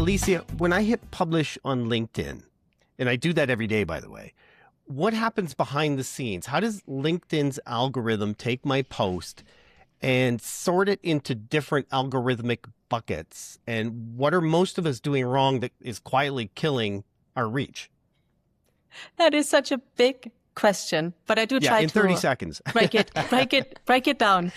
Alicia, when I hit publish on LinkedIn, and I do that every day, by the way, what happens behind the scenes? How does LinkedIn's algorithm take my post and sort it into different algorithmic buckets? And what are most of us doing wrong that is quietly killing our reach? That is such a big question, but I do try in to 30 seconds. break it down.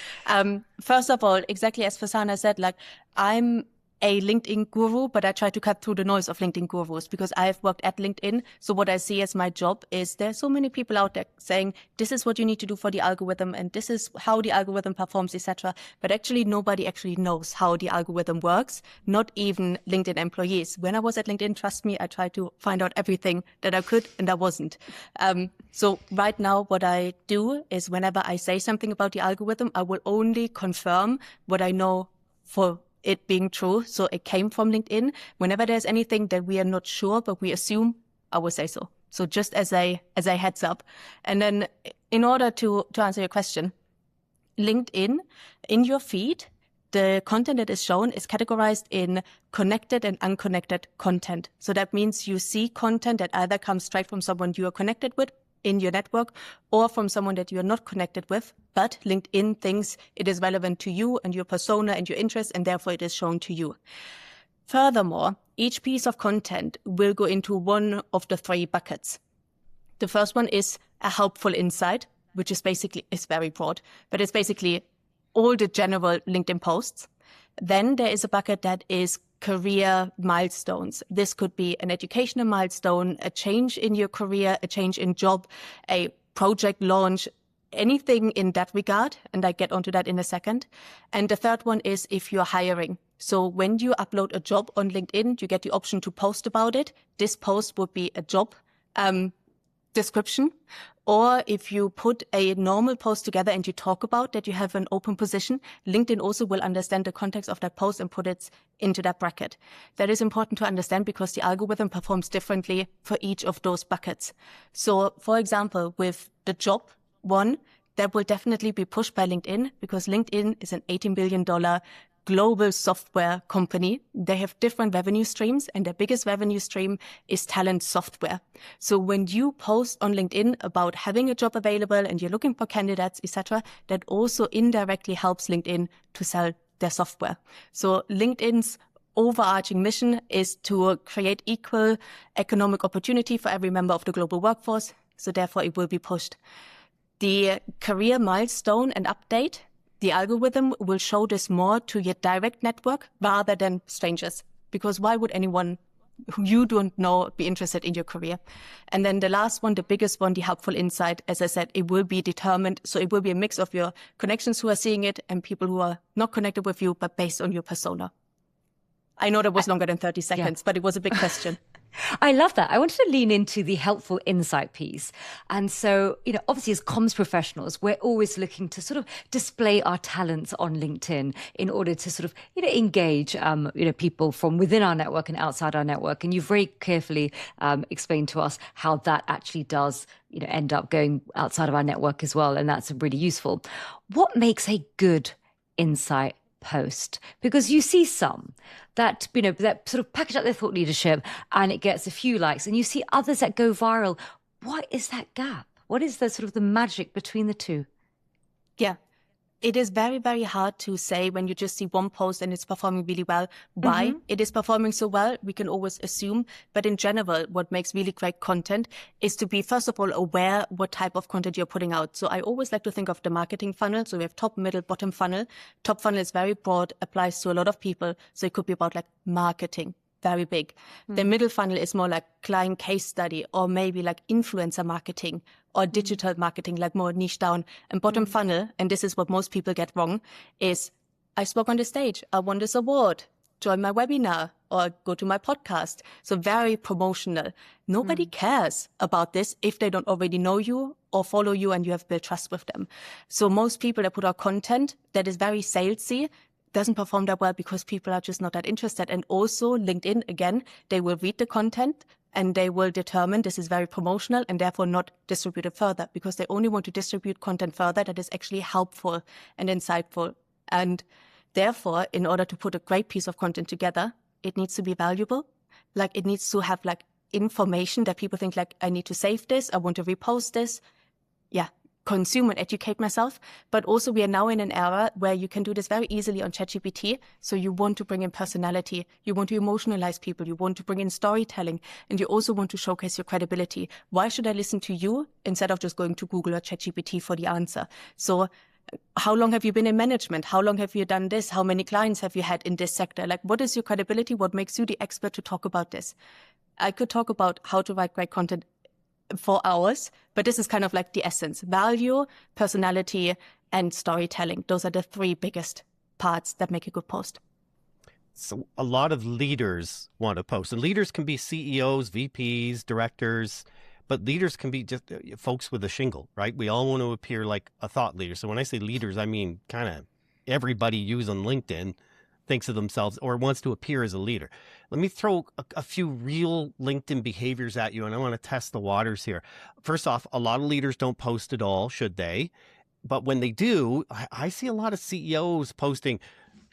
First of all, exactly as Fasana said, like I'm a LinkedIn guru, but I try to cut through the noise of LinkedIn gurus because I've worked at LinkedIn. So what I see as my job is there's so many people out there saying, this is what you need to do for the algorithm and this is how the algorithm performs, etc. But actually, nobody actually knows how the algorithm works, not even LinkedIn employees. When I was at LinkedIn, trust me, I tried to find out everything that I could and I wasn't. So right now, what I do is whenever I say something about the algorithm, I will only confirm what I know for it being true. So it came from LinkedIn. Whenever there's anything that we are not sure, but we assume, I will say so. So just as a heads up. And then in order to answer your question, LinkedIn, in your feed, the content that is shown is categorized in connected and unconnected content. So that means you see content that either comes straight from someone you are connected with in your network or from someone that you are not connected with, but LinkedIn thinks it is relevant to you and your persona and your interests, and therefore it is shown to you. Furthermore, each piece of content will go into one of the three buckets. The first one is a helpful insight, which is very broad, but it's basically all the general LinkedIn posts. Then there is a bucket that is career milestones. This could be an educational milestone, a change in your career, a change in job, a project launch, anything in that regard. And I get onto that in a second. And the third one is if you're hiring. So when you upload a job on LinkedIn, you get the option to post about it. This post would be a job description. Or if you put a normal post together and you talk about that you have an open position, LinkedIn also will understand the context of that post and put it into that bracket. That is important to understand because the algorithm performs differently for each of those buckets. So, for example, with the job one, that will definitely be pushed by LinkedIn because LinkedIn is an $18 billion global software company. They have different revenue streams and their biggest revenue stream is talent software. So when you post on LinkedIn about having a job available and you're looking for candidates, etc., that also indirectly helps LinkedIn to sell their software. So LinkedIn's overarching mission is to create equal economic opportunity for every member of the global workforce. So therefore it will be pushed. The career milestone and update, the algorithm will show this more to your direct network rather than strangers. Because why would anyone who you don't know be interested in your career? And then the last one, the biggest one, the helpful insight, as I said, it will be determined. So it will be a mix of your connections who are seeing it and people who are not connected with you, but based on your persona. I know that was longer than 30 seconds, but it was a big question. I love that. I wanted to lean into the helpful insight piece. And so, obviously as comms professionals, we're always looking to sort of display our talents on LinkedIn in order to sort of, engage, people from within our network and outside our network. And you've very carefully explained to us how that actually does, end up going outside of our network as well. And that's really useful. What makes a good insight post? Because you see some that, that sort of package up their thought leadership and it gets a few likes, and you see others that go viral. What is that gap? What is the sort of the magic between the two? Yeah. It is very, very hard to say when you just see one post and it's performing really well. Why it is performing so well, we can always assume. But in general, what makes really great content is to be, first of all, aware what type of content you're putting out. So I always like to think of the marketing funnel. So we have top, middle, bottom funnel. Top funnel is very broad, applies to a lot of people. So it could be about like marketing. Very big. The middle funnel is more like client case study or maybe like influencer marketing or digital marketing, like more niche down. And bottom funnel, and this is what most people get wrong, is I spoke on the stage, I won this award, join my webinar or go to my podcast. So very promotional. Nobody cares about this if they don't already know you or follow you and you have built trust with them. So most people that put out content that is very salesy doesn't perform that well because people are just not that interested. And also LinkedIn, again, they will read the content and they will determine this is very promotional and therefore not distribute it further because they only want to distribute content further that is actually helpful and insightful. And therefore, in order to put a great piece of content together, it needs to be valuable. Like it needs to have like information that people think like, I need to save this, I want to repost this. Yeah, consume and educate myself. But also we are now in an era where you can do this very easily on ChatGPT. So you want to bring in personality, you want to emotionalize people, you want to bring in storytelling, and you also want to showcase your credibility. Why should I listen to you instead of just going to Google or ChatGPT for the answer? So how long have you been in management? How long have you done this? How many clients have you had in this sector? Like, what is your credibility? What makes you the expert to talk about this? I could talk about how to write great content for hours, but this is kind of like the essence: value, personality, and storytelling. Those are the three biggest parts that make a good post. So a lot of leaders want to post, and leaders can be CEOs, VPs, directors, but leaders can be just folks with a shingle, right? We all want to appear like a thought leader. So when I say leaders, I mean kind of everybody using LinkedIn thinks of themselves or wants to appear as a leader. Let me throw a few real LinkedIn behaviors at you, and I want to test the waters here. First off, a lot of leaders don't post at all, should they? But when they do, I see a lot of CEOs posting,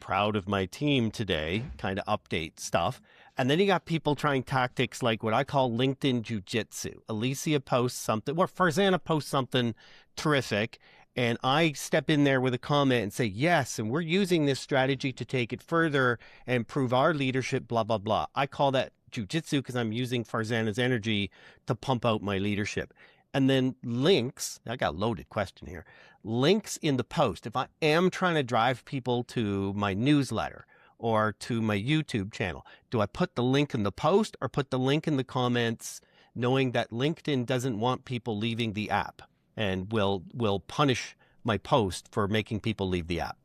proud of my team today, kind of update stuff. And then you got people trying tactics like what I call LinkedIn jujitsu. Alicia posts something, or Farzana posts something terrific, and I step in there with a comment and say, yes, and we're using this strategy to take it further and improve our leadership, blah, blah, blah. I call that jujitsu because I'm using Farzana's energy to pump out my leadership. And then links, I got a loaded question here, links in the post. If I am trying to drive people to my newsletter or to my YouTube channel, do I put the link in the post or put the link in the comments, knowing that LinkedIn doesn't want people leaving the app and will punish my post for making people leave the app?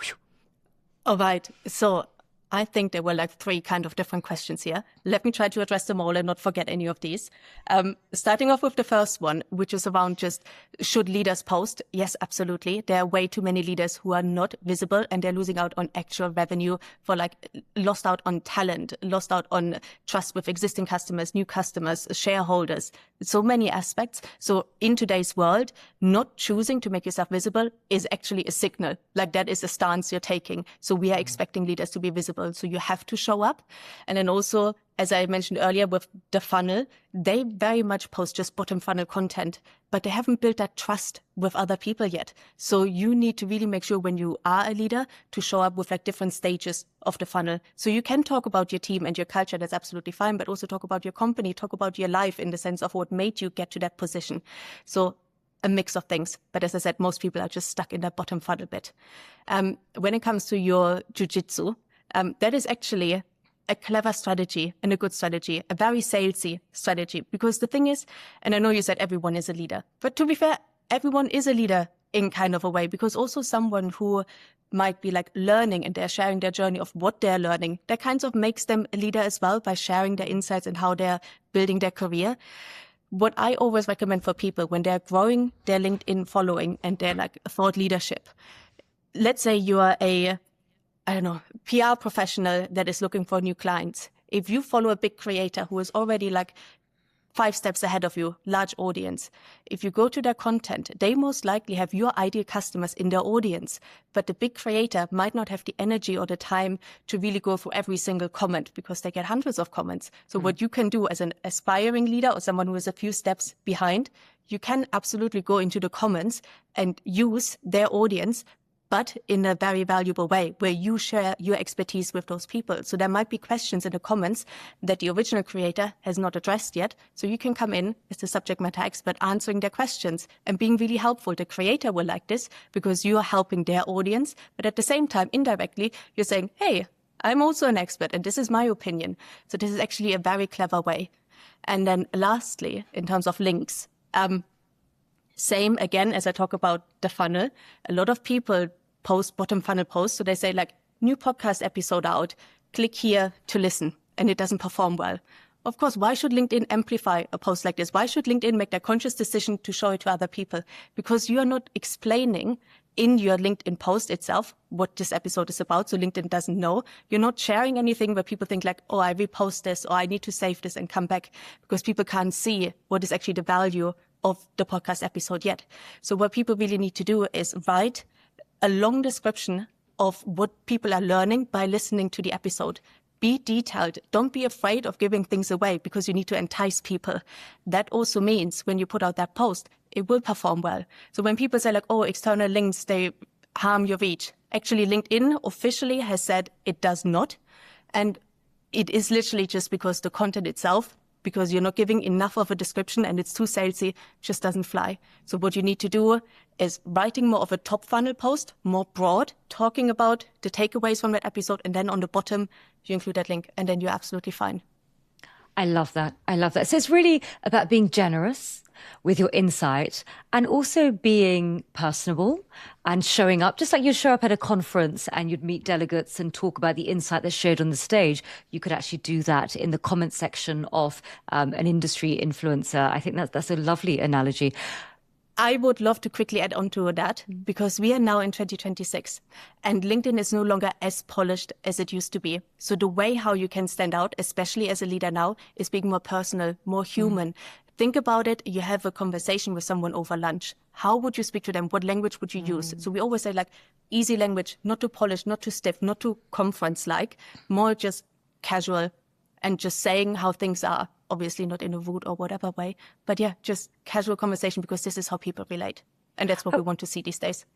Whew. All right. So I think there were like three kind of different questions here. Let me try to address them all and not forget any of these. Starting off with the first one, which is around just, should leaders post? Yes, absolutely. There are way too many leaders who are not visible, and they're losing out on actual revenue, for like lost out on talent, lost out on trust with existing customers, new customers, shareholders, so many aspects. So in today's world, not choosing to make yourself visible is actually a signal. Like that is a stance you're taking. So we are expecting leaders to be visible. So you have to show up. And then also, as I mentioned earlier with the funnel, they very much post just bottom funnel content, but they haven't built that trust with other people yet. So you need to really make sure when you are a leader to show up with like different stages of the funnel. So you can talk about your team and your culture, that's absolutely fine, but also talk about your company, talk about your life in the sense of what made you get to that position. So a mix of things. But as I said, most people are just stuck in that bottom funnel bit. When it comes to your jujitsu, that is actually a clever strategy and a good strategy, a very salesy strategy. Because the thing is, and I know you said everyone is a leader, but to be fair, everyone is a leader in kind of a way, because also someone who might be like learning and they're sharing their journey of what they're learning, that kind of makes them a leader as well by sharing their insights and how they're building their career. What I always recommend for people when they're growing their LinkedIn following and their like thought leadership, let's say you are a PR professional that is looking for new clients. If you follow a big creator who is already like 5 steps ahead of you, large audience, if you go to their content, they most likely have your ideal customers in their audience. But the big creator might not have the energy or the time to really go through every single comment because they get hundreds of comments. So what you can do as an aspiring leader or someone who is a few steps behind, you can absolutely go into the comments and use their audience, but in a very valuable way where you share your expertise with those people. So there might be questions in the comments that the original creator has not addressed yet. So you can come in as the subject matter expert answering their questions and being really helpful. The creator will like this because you are helping their audience. But at the same time, indirectly, you're saying, hey, I'm also an expert and this is my opinion. So this is actually a very clever way. And then lastly, in terms of links, same again, as I talk about the funnel, a lot of people post bottom funnel posts. So they say like, new podcast episode out, click here to listen, and it doesn't perform well. Of course, why should LinkedIn amplify a post like this? Why should LinkedIn make that conscious decision to show it to other people? Because you are not explaining in your LinkedIn post itself what this episode is about, so LinkedIn doesn't know. You're not sharing anything where people think like, oh, I repost this, or I need to save this and come back, because people can't see what is actually the value of the podcast episode yet. So what people really need to do is write a long description of what people are learning by listening to the episode. Be detailed. Don't be afraid of giving things away because you need to entice people. That also means when you put out that post, it will perform well. So when people say like, oh, external links, they harm your reach. Actually, LinkedIn officially has said it does not. And it is literally just because the content itself, because you're not giving enough of a description and it's too salesy, just doesn't fly. So what you need to do is writing more of a top funnel post, more broad, talking about the takeaways from that episode. And then on the bottom, you include that link and then you're absolutely fine. I love that. I love that. So it's really about being generous with your insight and also being personable and showing up. Just like you'd show up at a conference and you'd meet delegates and talk about the insight that's shared on the stage, you could actually do that in the comment section of an industry influencer. I think that's a lovely analogy. I would love to quickly add on to that because we are now in 2026 and LinkedIn is no longer as polished as it used to be. So the way how you can stand out, especially as a leader now, is being more personal, more human. Think about it. You have a conversation with someone over lunch. How would you speak to them? What language would you use? So we always say like easy language, not too polished, not too stiff, not too conference-like, more just casual and just saying how things are. Obviously not in a rude or whatever way, but yeah, just casual conversation because this is how people relate. And that's what we want to see these days.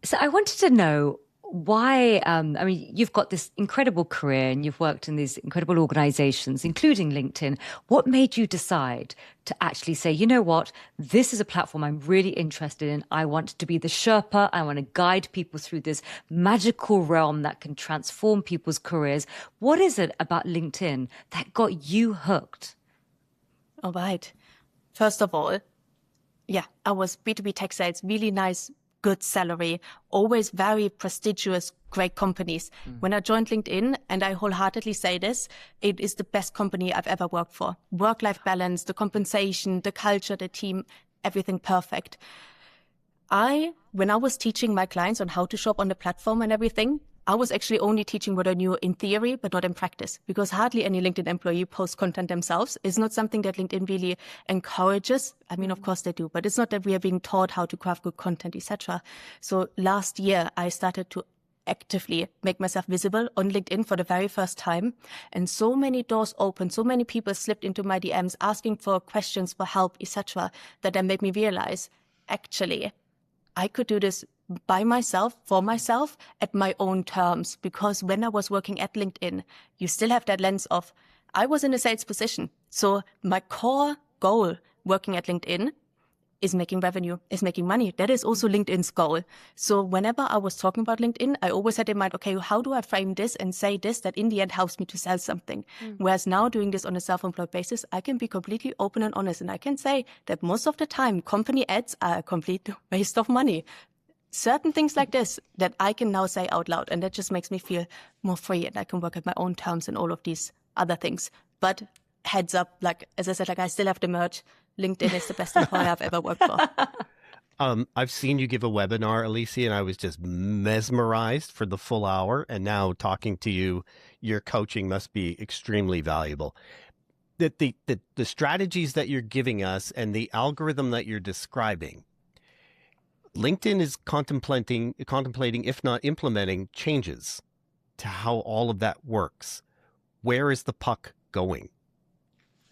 So I wanted to know why, I mean, you've got this incredible career and you've worked in these incredible organizations, including LinkedIn. What made you decide to actually say, you know what, this is a platform I'm really interested in. I want to be the Sherpa. I want to guide people through this magical realm that can transform people's careers. What is it about LinkedIn that got you hooked? All right. First of all, yeah, I was B2B tech sales, really nice, good salary, always very prestigious, great companies. When I joined LinkedIn, and I wholeheartedly say this, it is the best company I've ever worked for. Work-life balance, the compensation, the culture, the team, everything perfect. When I was teaching my clients on how to shop on the platform and everything, I was actually only teaching what I knew in theory, but not in practice, because hardly any LinkedIn employee posts content themselves. It's not something that LinkedIn really encourages. I mean, of course they do, but it's not that we are being taught how to craft good content, etc. So last year, I started to actively make myself visible on LinkedIn for the very first time. And so many doors opened, so many people slipped into my DMs asking for questions, for help, etc., that then made me realize, actually, I could do this by myself, for myself, at my own terms. Because when I was working at LinkedIn, you still have that lens of, I was in a sales position. So my core goal working at LinkedIn is making revenue, is making money. That is also LinkedIn's goal. So whenever I was talking about LinkedIn, I always had in mind, okay, how do I frame this and say this that in the end helps me to sell something? Whereas now doing this on a self-employed basis, I can be completely open and honest. And I can say that most of the time, company ads are a complete waste of money. Certain things like this that I can now say out loud, and that just makes me feel more free and I can work at my own terms and all of these other things. But heads up, like, as I said, like I still have the merch. LinkedIn is the best employer I've ever worked for. I've seen you give a webinar, Alicia, and I was just mesmerized for the full hour. And now talking to you, your coaching must be extremely valuable. The strategies that you're giving us and the algorithm that you're describing, LinkedIn is contemplating, if not implementing, changes to how all of that works. Where is the puck going?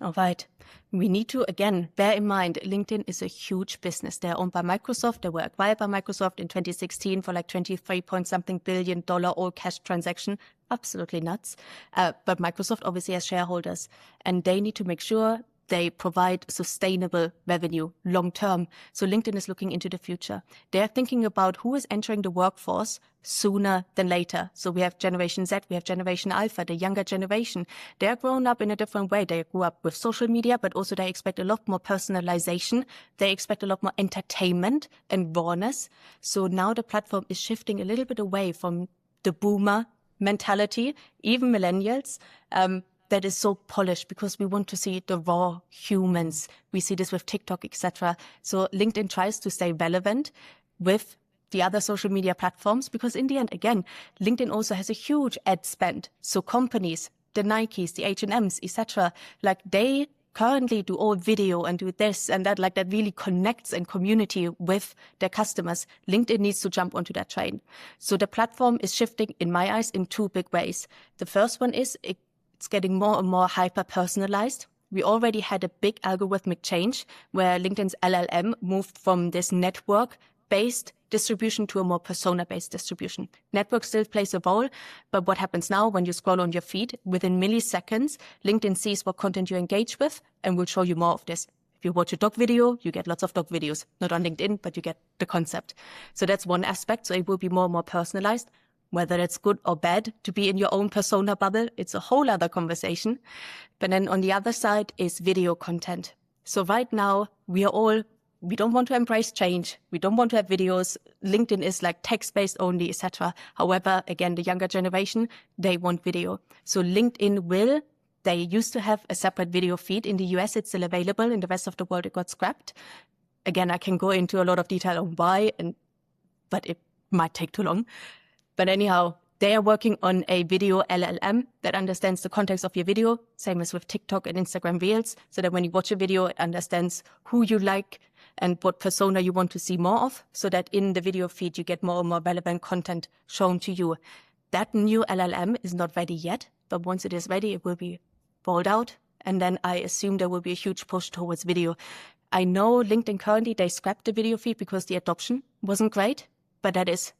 All right. We need to, again, bear in mind, LinkedIn is a huge business. They're owned by Microsoft. They were acquired by Microsoft in 2016 for like 23-point-something billion all cash transaction. Absolutely nuts. But Microsoft obviously has shareholders, and they need to make sure they provide sustainable revenue long term. So LinkedIn is looking into the future. They're thinking about who is entering the workforce sooner than later. So we have Generation Z, we have Generation Alpha, the younger generation. They're grown up in a different way. They grew up with social media, but also they expect a lot more personalization. They expect a lot more entertainment and rawness. So now the platform is shifting a little bit away from the boomer mentality, even millennials, that is so polished, because we want to see the raw humans. We see this with TikTok, etc. So LinkedIn tries to stay relevant with the other social media platforms, because in the end, again, LinkedIn also has a huge ad spend. So companies, the Nikes, the H&Ms, etc., like they currently do all video and do this and that, like that really connects and community with their customers. LinkedIn needs to jump onto that train. So the platform is shifting, in my eyes, in two big ways. The first one is it's getting more and more hyper-personalized. We already had a big algorithmic change where LinkedIn's LLM moved from this network-based distribution to a more persona-based distribution. Network still plays a role, but what happens now when you scroll on your feed, within milliseconds, LinkedIn sees what content you engage with and will show you more of this. If you watch a dog video, you get lots of dog videos, not on LinkedIn, but you get the concept. So that's one aspect. So it will be more and more personalized. Whether it's good or bad to be in your own persona bubble, it's a whole other conversation. But then on the other side is video content. So right now, we don't want to embrace change. We don't want to have videos. LinkedIn is like text-based only, etc. However, again, the younger generation, they want video. So LinkedIn they used to have a separate video feed. In the US, it's still available. In the rest of the world, it got scrapped. Again, I can go into a lot of detail on why, but it might take too long. But anyhow, they are working on a video LLM that understands the context of your video, same as with TikTok and Instagram Reels, so that when you watch a video, it understands who you like and what persona you want to see more of, so that in the video feed, you get more and more relevant content shown to you. That new LLM is not ready yet, but once it is ready, it will be rolled out. And then I assume there will be a huge push towards video. I know LinkedIn currently, they scrapped the video feed because the adoption wasn't great, but that is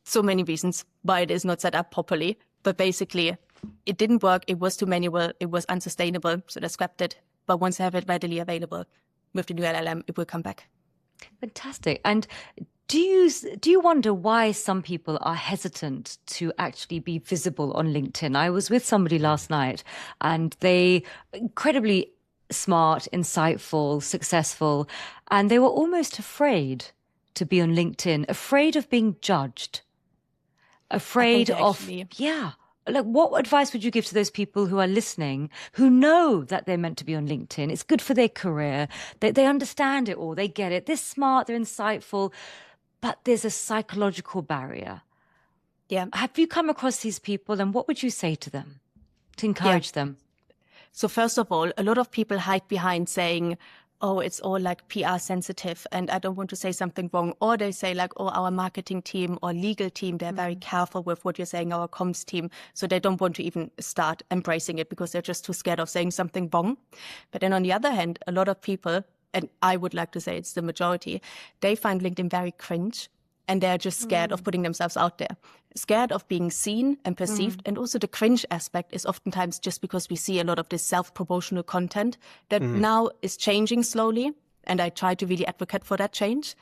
so many reasons why it is not set up properly. But basically, it didn't work. It was too manual. It was unsustainable. So they scrapped it. But once they have it readily available with the new LLM, it will come back. Fantastic. And do you wonder why some people are hesitant to actually be visible on LinkedIn? I was with somebody last night and they incredibly smart, insightful, successful, and they were almost afraid to be on LinkedIn, afraid of being judged, afraid of, yeah. Like, what advice would you give to those people who are listening, who know that they're meant to be on LinkedIn? It's good for their career. They understand it all. They get it. They're smart. They're insightful. But there's a psychological barrier. Yeah. Have you come across these people, and what would you say to them to encourage them? So first of all, a lot of people hide behind saying, oh, it's all like PR sensitive and I don't want to say something wrong. Or they say like, oh, our marketing team or legal team, they're very careful with what you're saying, our comms team. So they don't want to even start embracing it because they're just too scared of saying something wrong. But then on the other hand, a lot of people, and I would like to say it's the majority, they find LinkedIn very cringe. And they're just scared of putting themselves out there, scared of being seen and perceived. And also the cringe aspect is oftentimes just because we see a lot of this self-promotional content that now is changing slowly. And I try to really advocate for that change.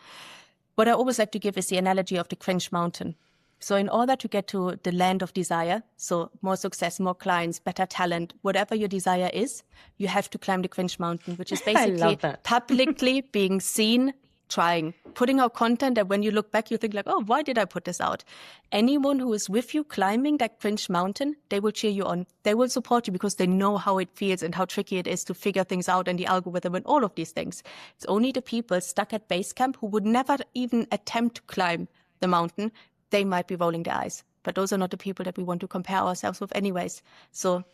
What I always like to give is the analogy of the Cringe Mountain. So in order to get to the land of desire, so more success, more clients, better talent, whatever your desire is, you have to climb the Cringe Mountain, which is basically publicly being seen, trying, putting out content that when you look back, you think like, oh, why did I put this out? Anyone who is with you climbing that Cringe Mountain, they will cheer you on. They will support you because they know how it feels and how tricky it is to figure things out and the algorithm and all of these things. It's only the people stuck at base camp who would never even attempt to climb the mountain. They might be rolling their eyes. But those are not the people that we want to compare ourselves with anyways. So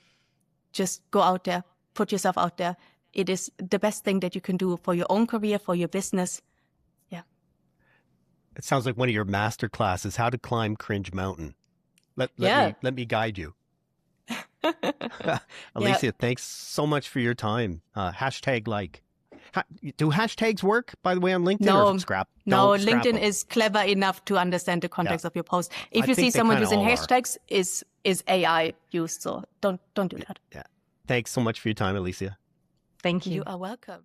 just go out there, put yourself out there. It is the best thing that you can do for your own career, for your business. It sounds like one of your master classes, how to climb Cringe Mountain. Let me guide you. Alicia, thanks so much for your time. Hashtag like. Do hashtags work, by the way, on LinkedIn? No, or scrap? no, Scrap LinkedIn them. is clever enough to understand the context of your post. If you see someone using hashtags, is AI used. So don't do that. Yeah. Thanks so much for your time, Alicia. Thank you. You are welcome.